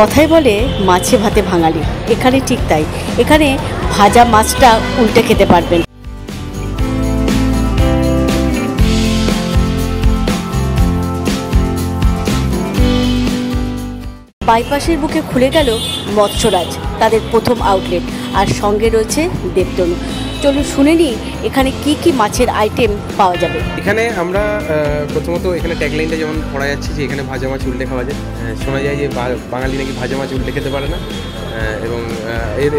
কথায় বলে মাছে ভাতে বাঙালি, এখানে ঠিক তাই। এখানে ভাজা মাছটা উল্টে খেতে পারবেন। বাইপাসের বুকে খুলে গেল মৎস্যরাজ, তাদের প্রথম আউটলেট, আর সঙ্গে রয়েছে দেবতনু। চলুন শুনে নিই এখানে কি কি মাছের আইটেম পাওয়া যাবে। এখানে আমরা প্রথমত এখানে ট্যাগলাইনটা যেমন পড়া যাচ্ছে যে এখানে ভাজা মাছ উল্টে খাওয়া যায়। শোনা যায় যে বাঙালি নাকি ভাজা মাছ উল্টে খেতে পারে না, এবং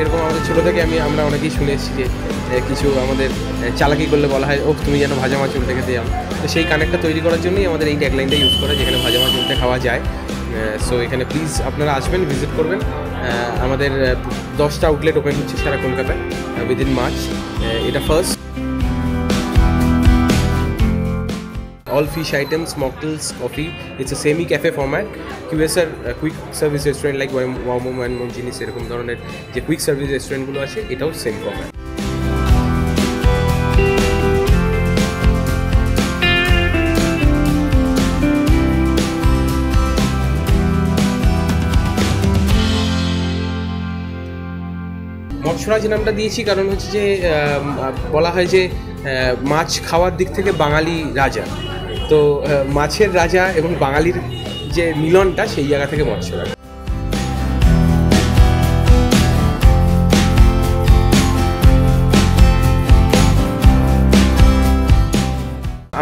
এরকম আমাদের ছোটো থেকে আমরা অনেকেই শুনে এসেছি যে কিছু আমাদের চালাকি করলে বলা হয়, ও তুমি যেন ভাজা মাছ উল্টে খেতে যাও। তো সেই কানেক্টটা তৈরি করার জন্যই আমাদের এই ট্যাগলাইনটা ইউজ করা, যেখানে ভাজা মাছ উল্টে খাওয়া যায়। সো এখানে প্লিজ আপনারা আসবেন, ভিজিট করবেন। আমাদের 10টা আউটলেট ওপেন হচ্ছে সারা কলকাতায় উইদিন মার্চ। এটা first. All fish items, mocktails, coffee. It's a semi-cafe format. QSR quick service restaurant like Waumo and Monginis এরকম ধরনের যে কুইক সার্ভিস রেস্টুরেন্টগুলো আছে, এটাও সেম ফরম্যাট। মৎস্যরাজ নামটা দিয়েছি কারণ হচ্ছে যে বলা হয় যে মাছ খাওয়ার দিক থেকে বাঙালি রাজা। তো মাছের রাজা এবং বাঙালির যে মিলনটা, সেই জায়গা থেকে মৎস্যরাজ।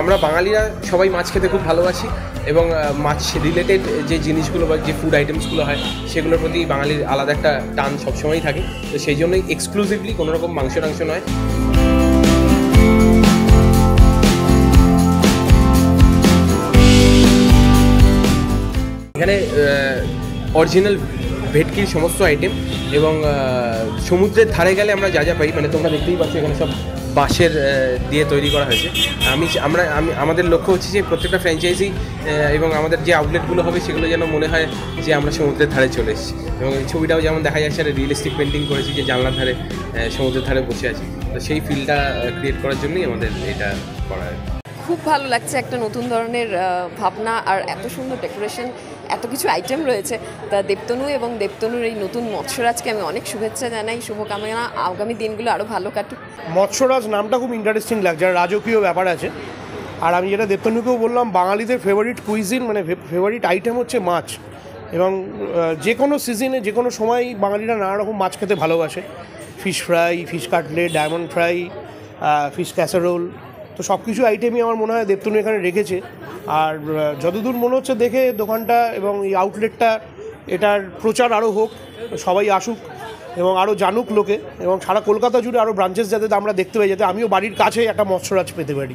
আমরা বাঙালিরা সবাই মাছ খেতে খুব ভালোবাসি, এবং মাছ রিলেটেড যে জিনিসগুলো বা যে ফুড আইটেমসগুলো হয় সেগুলোর প্রতি বাঙালির আলাদা একটা টান সবসময়ই থাকে। তো সেই জন্যই এক্সক্লুসিভলি কোনো রকম মাংস নয়। এখানে অরিজিনাল ভেটকির সমস্ত আইটেম, এবং সমুদ্রের ধারে গেলে আমরা যা যা পাই, মানে তোমরা দেখতেই পাচ্ছ এখানে সব বাঁশের দিয়ে তৈরি করা হয়েছে। আমাদের লক্ষ্য হচ্ছে যে প্রত্যেকটা ফ্র্যাঞ্চাইজি এবং আমাদের যে আউটলেটগুলো হবে সেগুলো যেন মনে হয় যে আমরা সমুদ্রের ধারে চলে এসেছি। এবং এই ছবিটাও যেমন দেখা যাচ্ছে একটা রিয়েলিস্টিক পেন্টিং করেছি, যে জানলার ধারে সমুদ্রের ধারে বসে আছি। তো সেই ফিলটা ক্রিয়েট করার জন্যই আমাদের এটা করা হয়। খুব ভালো লাগছে, একটা নতুন ধরনের ভাবনা আর এত সুন্দর ডেকোরেশন, এত কিছু আইটেম রয়েছে। তা দেবতনু এবং দেবতনুর এই নতুন মৎস্যরাজকে আমি অনেক শুভেচ্ছা জানাই, শুভকামনা, আগামী দিনগুলো আরও ভালো কাটুক। মৎস্যরাজ নামটা খুব ইন্টারেস্টিং লাগছে, আর রাজকীয় ব্যাপার আছে। আর আমি যেটা দেবতনুকেও বললাম, বাঙালিদের ফেভারিট কুইজিন মানে ফেভারিট আইটেম হচ্ছে মাছ, এবং যে কোনো সিজনে যে কোনো সময় বাঙালিরা নানা রকম মাছ খেতে ভালোবাসে। Fish fry, fish cutlet, diamond fry, fish casserole, তো সব কিছু আইটেমই আমার মনে হয় দেবতনু এখানে রেখেছে। আর যতদূর মনে হচ্ছে দেখে দোকানটা এবং এই আউটলেটটা, এটার প্রচার আরও হোক, সবাই আসুক এবং আরও জানুক লোকে, এবং সারা কলকাতা জুড়ে আরও ব্রাঞ্চেস যাতে আমরা দেখতে পাই, যাতে আমিও বাড়ির কাছে একটা মৎস্যরাজ পেতে পারি।